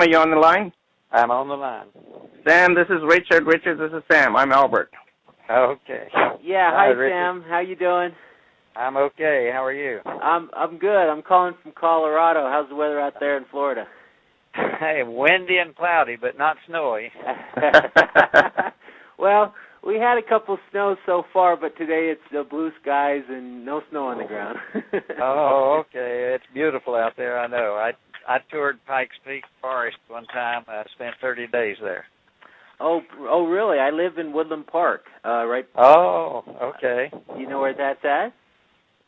are you on the line? I'm on the line. Sam, this is Richard. Richard, this is Sam. I'm Albert. Okay. Yeah, hi Richard. Sam. How you doing? I'm okay. How are you? I'm good. I'm calling from Colorado. How's the weather out there in Florida? Hey, windy and cloudy, but not snowy. Well, we had a couple snows so far, but today it's blue skies and no snow on the ground. Oh, okay. It's beautiful out there. I know. I toured Pikes Peak Forest one time. I spent 30 days there. Oh, really? I live in Woodland Park, right? Oh, okay. Do you know where that's at?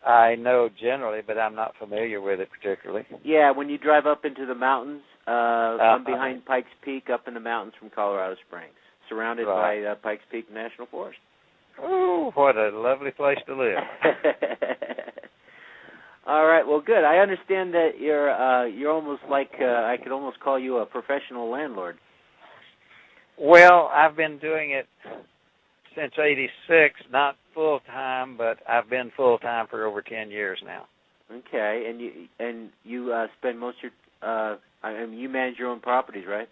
I know generally, but I'm not familiar with it particularly. Yeah, when you drive up into the mountains, I'm behind Pikes Peak up in the mountains from Colorado Springs, surrounded by Pikes Peak National Forest. Oh, what a lovely place to live. All right, well, good. I understand that you're almost like I could almost call you a professional landlord. Well, I've been doing it since '86, not full time, but I've been full time for over 10 years now. Okay, and you spend most of your you manage your own properties, right?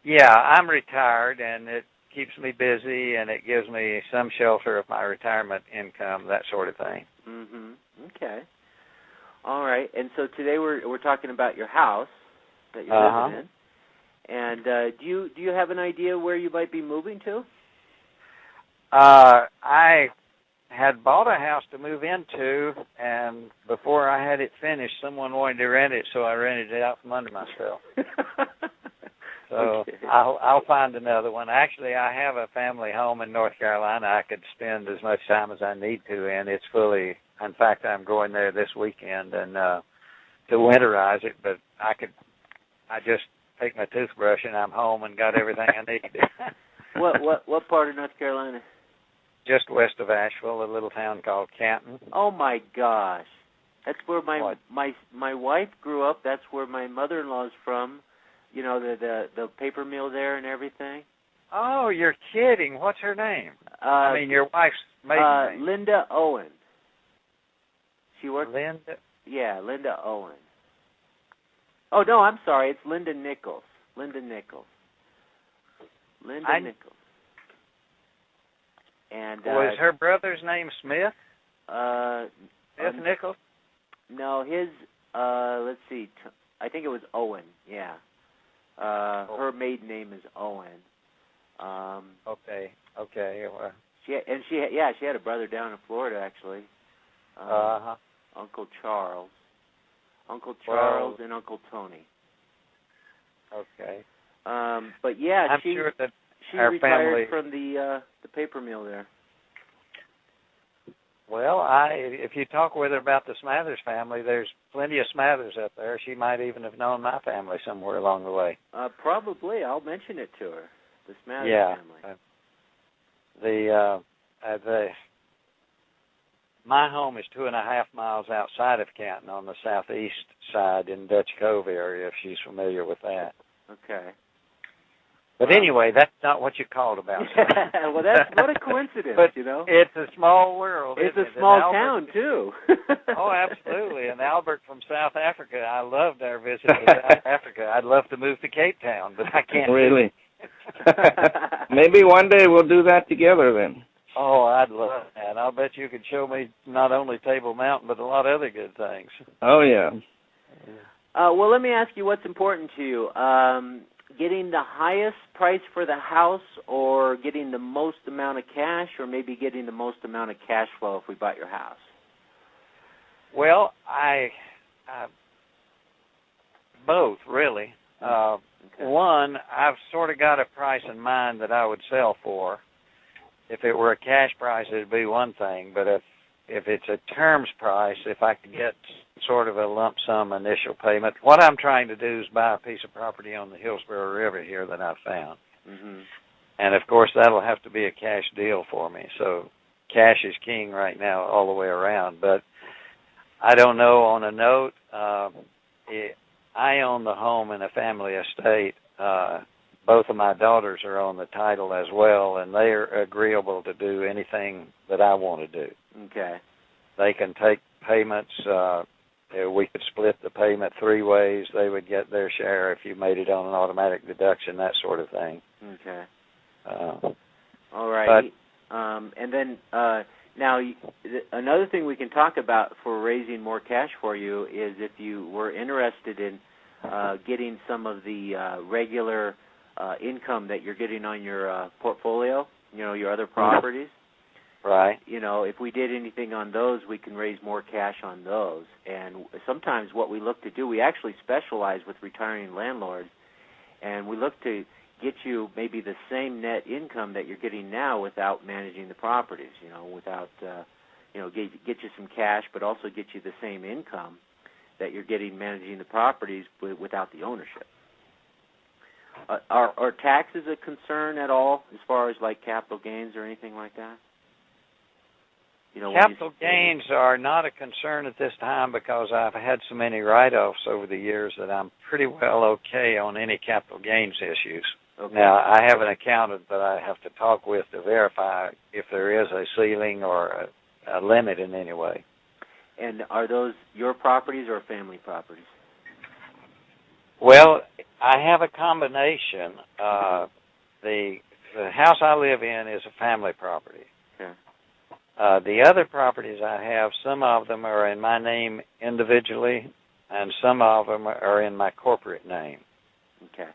Yeah, I'm retired, and it keeps me busy, and it gives me some shelter of my retirement income, that sort of thing. Mhm. Okay. All right, and so today we're talking about your house that you're living in. And do you have an idea where you might be moving to? I had bought a house to move into, and before I had it finished, someone wanted to rent it, so I rented it out from under myself. So okay. I'll find another one. Actually, I have a family home in North Carolina I could spend as much time as I need to, and it's fully. In fact, I'm going there this weekend and to winterize it, but I just take my toothbrush and I'm home and got everything I need. What part of North Carolina? Just west of Asheville, a little town called Canton. Oh my gosh, that's where my wife grew up. That's where my mother-in-law's from. You know, the paper mill there and everything. Oh, you're kidding! What's her name? I mean, your wife's maiden name. Linda Owen. She worked. Linda. Yeah, Linda Owen. Oh no, I'm sorry. It's Linda Nichols. Linda Nichols. And was her brother's name Smith? Smith Nichols? No, his. Let's see. I think it was Owen. Yeah. Her maiden name is Owen. Okay. Well. She had a brother down in Florida actually. Uncle Charles and Uncle Tony. Okay. But yeah, I'm sure that she our retired family from the paper mill there. Well, if you talk with her about the Smathers family, there's plenty of Smathers up there. She might even have known my family somewhere along the way. Probably. I'll mention it to her. The Smathers family. My home is 2.5 miles outside of Canton on the southeast side in Dutch Cove area, if she's familiar with that. Okay. But anyway, that's not what you called about. Well, that's what a coincidence, but you know. It's a small world. It's a small town, too. Oh, absolutely. And Albert from South Africa, I loved our visit to South Africa. I'd love to move to Cape Town, but I can't. Really? Maybe one day we'll do that together then. Oh, I'd love that. I'll bet you could show me not only Table Mountain, but a lot of other good things. Oh, yeah. Well, let me ask you what's important to you. Getting the highest price for the house or getting the most amount of cash or maybe getting the most amount of cash flow if we bought your house? Well, I both, really. Okay. One, I've sort of got a price in mind that I would sell for. If it were a cash price, it would be one thing, but if it's a terms price, if I could get sort of a lump sum initial payment, what I'm trying to do is buy a piece of property on the Hillsborough River here that I've found. Mm-hmm. And, of course, that'll have to be a cash deal for me. So cash is king right now all the way around. But I don't know, on a note, I own the home in a family estate. Both of my daughters are on the title as well, and they are agreeable to do anything that I want to do. Okay. They can take payments we could split the payment 3 ways. They would get their share if you made it on an automatic deduction, that sort of thing. Okay. Uh, All right. And then now another thing we can talk about for raising more cash for you is if you were interested in getting some of the regular income that you're getting on your portfolio, your other properties. Right. If we did anything on those, we can raise more cash on those. And sometimes what we look to do, we actually specialize with retiring landlords, and we look to get you maybe the same net income that you're getting now without managing the properties, without, get you some cash, but also get you the same income that you're getting managing the properties without the ownership. Are taxes a concern at all as far as like capital gains or anything like that? Capital gains are not a concern at this time because I've had so many write-offs over the years that I'm pretty well okay on any capital gains issues. Okay. Now, I have an accountant that I have to talk with to verify if there is a ceiling or a limit in any way. And are those your properties or family properties? Well, I have a combination. The house I live in is a family property. Okay. The other properties I have, some of them are in my name individually, and some of them are in my corporate name. Okay.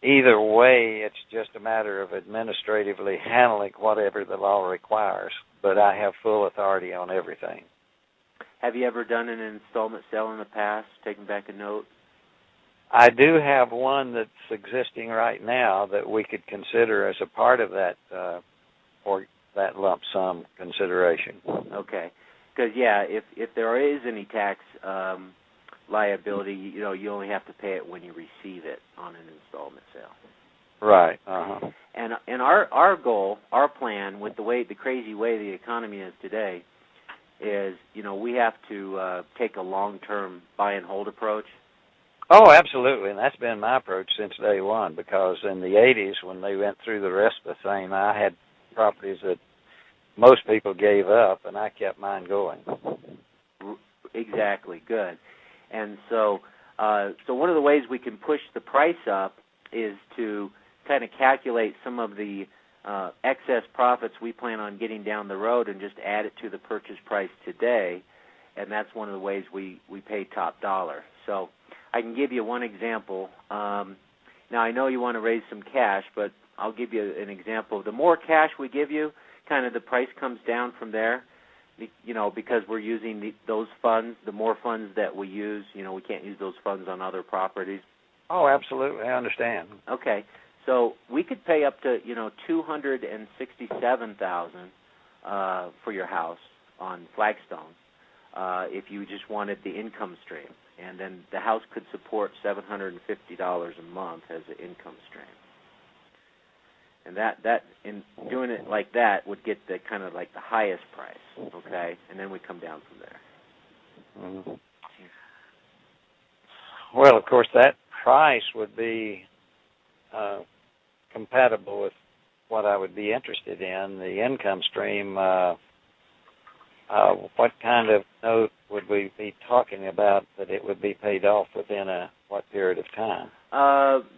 Either way, it's just a matter of administratively handling whatever the law requires, but I have full authority on everything. Have you ever done an installment sale in the past, taken back a note? I do have one that's existing right now that we could consider as a part of that or that lump sum consideration. Okay. Because, if there is any tax liability, you only have to pay it when you receive it on an installment sale. Right. Uh-huh. And our goal, our plan, with the crazy way the economy is today, is we have to take a long-term buy and hold approach. Oh, absolutely, and that's been my approach since day one. Because in the '80s, when they went through the rest of the thing, I had properties that most people gave up, and I kept mine going. Exactly. Good. And so one of the ways we can push the price up is to kind of calculate some of the excess profits we plan on getting down the road and just add it to the purchase price today, and that's one of the ways we pay top dollar. So I can give you one example. Now, I know you want to raise some cash, but I'll give you an example. The more cash we give you, kind of the price comes down from there, because we're using those funds. The more funds that we use, we can't use those funds on other properties. Oh, absolutely. I understand. Okay. So we could pay up to, $267,000 for your house on Flagstone if you just wanted the income stream. And then the house could support $750 a month as an income stream. And that in doing it like that would get the kind of like the highest price, okay? And then we come down from there. Mm-hmm. Well, of course, that price would be compatible with what I would be interested in, the income stream. What kind of note would we be talking about that it would be paid off within what period of time?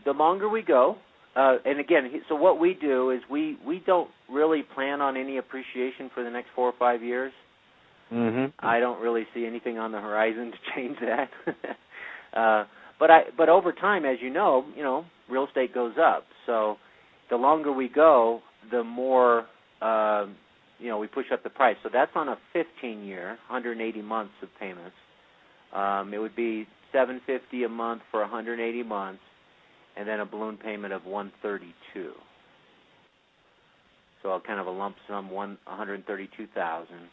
The longer we go, and again, so what we do is we don't really plan on any appreciation for the next 4 or 5 years. Mm-hmm. I don't really see anything on the horizon to change that. But over time, as you know, real estate goes up. So the longer we go, the more we push up the price. So that's on a 15-year, 180 months of payments. It would be $750 a month for 180 months, and then a balloon payment of $132. So kind of a lump sum, $132,000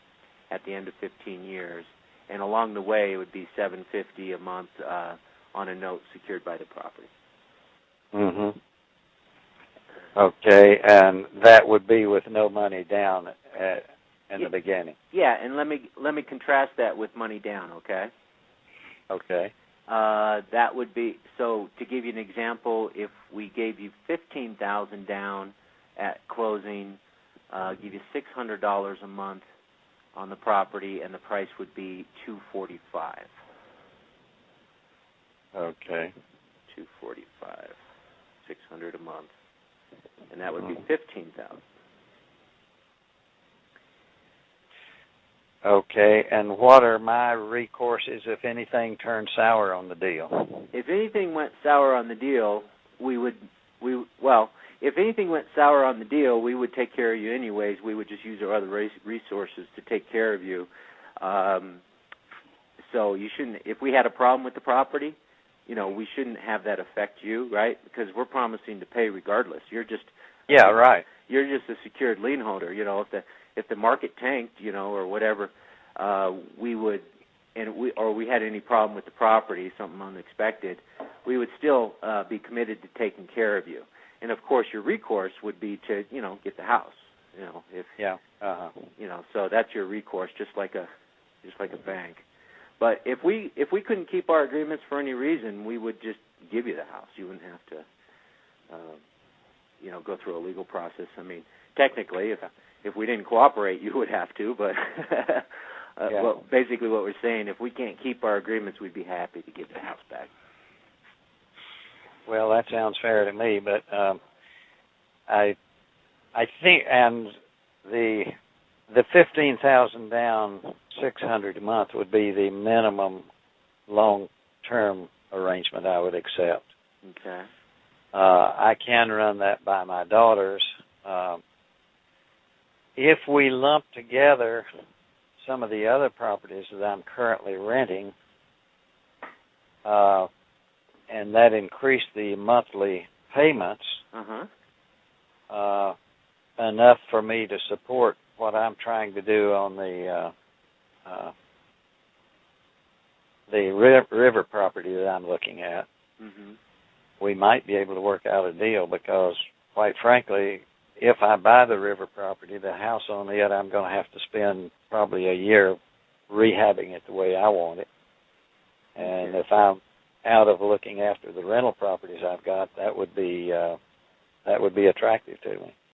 at the end of 15 years, and along the way it would be $750 a month on a note secured by the property. Mm-hmm. Okay, and that would be with no money down in the beginning. Yeah, and let me contrast that with money down. Okay. Okay. That would be, so to give you an example, if we gave you $15,000 down at closing, give you $600 a month on the property, and the price would be $245. Okay. $245, $600 a month, and that would be $15,000. Okay, and what are my recourses if anything turns sour on the deal? If anything went sour on the deal, if anything went sour on the deal, we would take care of you anyways. We would just use our other resources to take care of you. So you shouldn't, if we had a problem with the property, we shouldn't have that affect you, right? Because we're promising to pay regardless. You're just right. You're just a secured lien holder. If the market tanked, or whatever, we would, or we had any problem with the property, something unexpected, we would still be committed to taking care of you. And of course, your recourse would be to, get the house. So that's your recourse, just like a bank. But if we couldn't keep our agreements for any reason, we would just give you the house. You wouldn't have to, go through a legal process. I mean, technically, if we didn't cooperate, you would have to. But well, basically, what we're saying, if we can't keep our agreements, we'd be happy to give the house back. Well, that sounds fair to me, but I think, and the $15,000 down, $600 a month would be the minimum long-term arrangement I would accept. Okay. I can run that by my daughters. If we lump together some of the other properties that I'm currently renting, and that increased the monthly payments enough for me to support what I'm trying to do on the river property that I'm looking at, we might be able to work out a deal because, quite frankly, if I buy the river property, the house on it, I'm going to have to spend probably a year rehabbing it the way I want it. And if I'm out of looking after the rental properties I've got, that would be attractive to me.